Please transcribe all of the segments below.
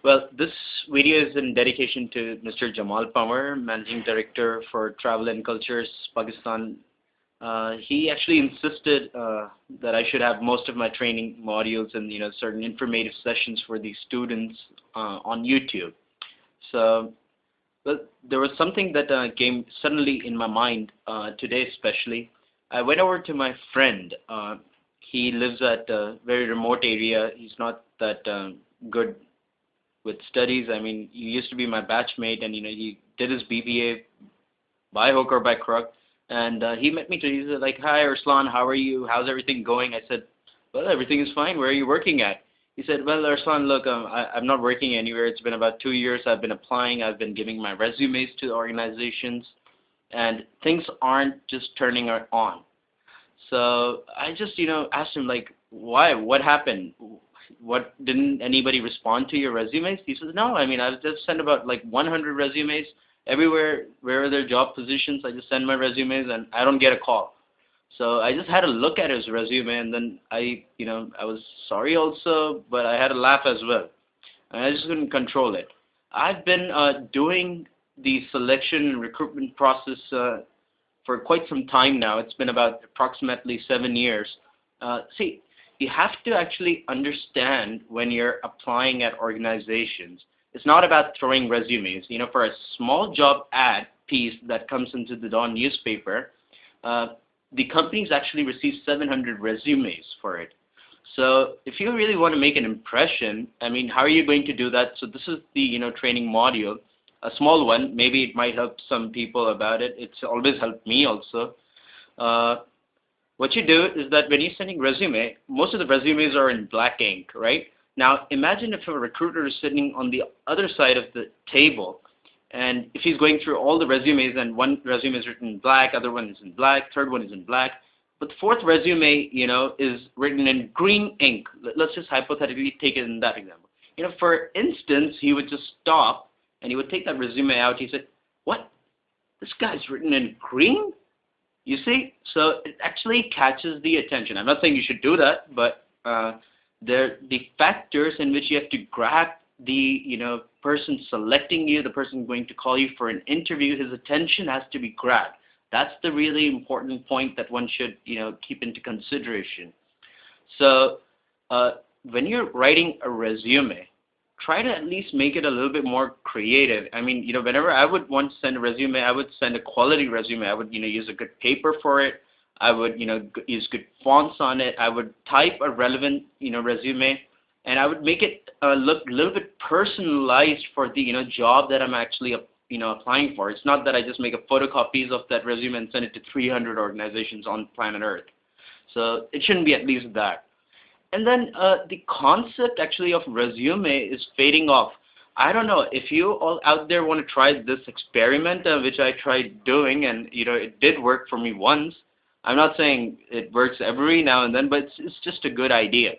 Well, this video is in dedication to Mr. Jamal Pamar, Managing Director for Travel and Cultures, Pakistan. He actually insisted that I should have most of my training modules and certain informative sessions for the students on YouTube. So, well, there was something that came suddenly in my mind today, especially. I went over to my friend. He lives at a very remote area. He's not that good with studies. I mean, he used to be my batchmate, and he did his BBA by hook or by crook. And he met me today. He said, like, "Hi, Arslan, how are you? How's everything going?" I said, "Well, everything is fine. Where are you working at?" He said, "Well, Arslan, look, I'm not working anywhere. It's been about 2 years. I've been applying. I've been giving my resumes to organizations, and things aren't just turning on." So I just, asked him, like, why? What happened? What, didn't anybody respond to your resumes? He says, no, I mean, I've just sent about like 100 resumes everywhere where are there job positions. I just send my resumes and I don't get a call. So I just had a look at his resume, and then I was sorry also, but I had a laugh as well. And I just couldn't control it. I've been doing the selection and recruitment process for quite some time now. It's been about approximately 7 years. See, you have to actually understand when you're applying at organizations. It's not about throwing resumes. For a small job ad piece that comes into the Dawn newspaper, the companies actually receive 700 resumes for it. So if you really want to make an impression, I mean, how are you going to do that? So this is the training module, a small one. Maybe it might help some people about it. It's always helped me also. What you do is that when you're sending resume, most of the resumes are in black ink, right? Now imagine if a recruiter is sitting on the other side of the table, and if he's going through all the resumes and one resume is written in black, other one is in black, third one is in black, but the fourth resume, is written in green ink. Let's just hypothetically take it in that example. For instance, he would just stop and he would take that resume out. He said, "What? This guy's written in green?" You see, so it actually catches the attention. I'm not saying you should do that, but the factors in which you have to grab the person selecting you, the person going to call you for an interview, his attention has to be grabbed. That's the really important point that one should keep into consideration. So when you're writing a resume, try to at least make it a little bit more creative. I mean, whenever I would want to send a resume, I would send a quality resume. I would, use a good paper for it. I would, use good fonts on it. I would type a relevant, resume, and I would make it look a little bit personalized for the, job that I'm actually, applying for. It's not that I just make a photocopies of that resume and send it to 300 organizations on planet Earth. So it shouldn't be at least that. And then the concept actually of resume is fading off. I don't know if you all out there want to try this experiment, which I tried doing, and it did work for me once. I'm not saying it works every now and then, but it's just a good idea.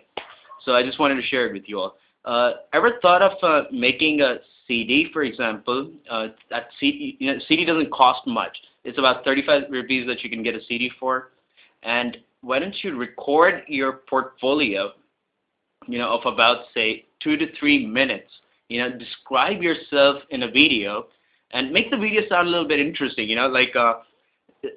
So I just wanted to share it with you all. Ever thought of making a CD, for example? That CD doesn't cost much. It's about 35 rupees that you can get a CD for, and why don't you record your portfolio, of about, say, 2 to 3 minutes. Describe yourself in a video and make the video sound a little bit interesting, like,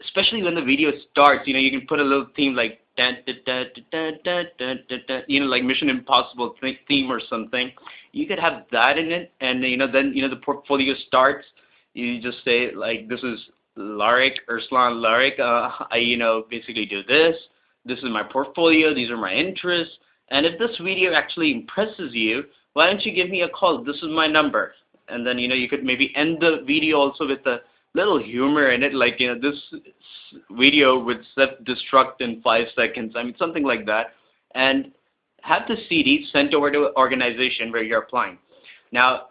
especially when the video starts, you can put a little theme like, dun, dun, dun, dun, dun, dun, dun, dun, like Mission Impossible theme or something. You could have that in it, and, then, the portfolio starts. You just say, like, this is Larik, Arslan Larik. I, basically do this. This is my portfolio. These are my interests. And if this video actually impresses you, why don't you give me a call? This is my number. And then, you could maybe end the video also with a little humor in it, like, this video would self-destruct in 5 seconds. I mean, something like that. And have the CD sent over to an organization where you're applying. Now,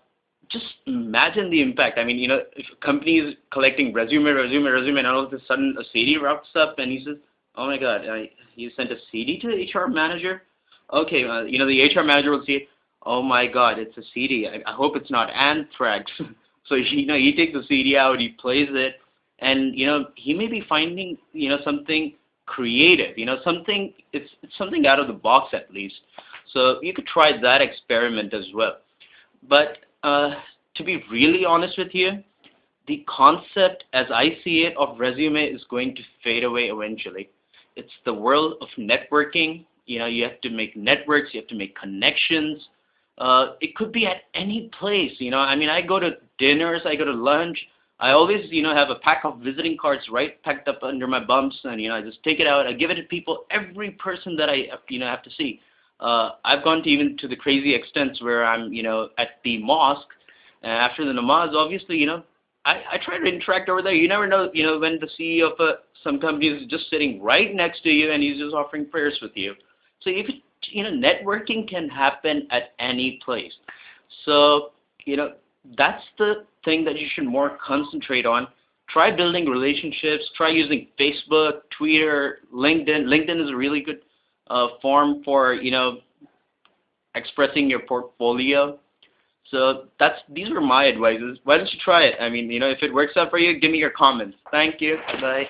just imagine the impact. I mean, if a company is collecting resume, and all of a sudden a CD rocks up and he says, "Oh my God, you sent a CD to the HR manager?" Okay, the HR manager will say, "Oh my God, it's a CD. I hope it's not Anthrax." So, he takes the CD out, he plays it, and, he may be finding, something creative, it's something out of the box at least. So you could try that experiment as well. But to be really honest with you, the concept as I see it of resume is going to fade away eventually. It's the world of networking. You know, you have to make networks, you have to make connections. It could be at any place. You know, I mean, I go to dinners, I go to lunch. I always, you know, have a pack of visiting cards right packed up under my bumps, and you know, I just take it out. I give it to people, every person that I, you know, have to see. I've gone to even to the crazy extents where I'm, you know, at the mosque, and after the namaz, obviously, you know, I try to interact over there. You never know, you know, when the CEO of some company is just sitting right next to you and he's just offering prayers with you. So if it, you know, networking can happen at any place. So, you know, that's the thing that you should more concentrate on. Try building relationships. Try using Facebook, Twitter, LinkedIn. LinkedIn is a really good form for, you know, expressing your portfolio. So these were my advices. Why don't you try it? I mean, you know, if it works out for you, give me your comments. Thank you. Bye.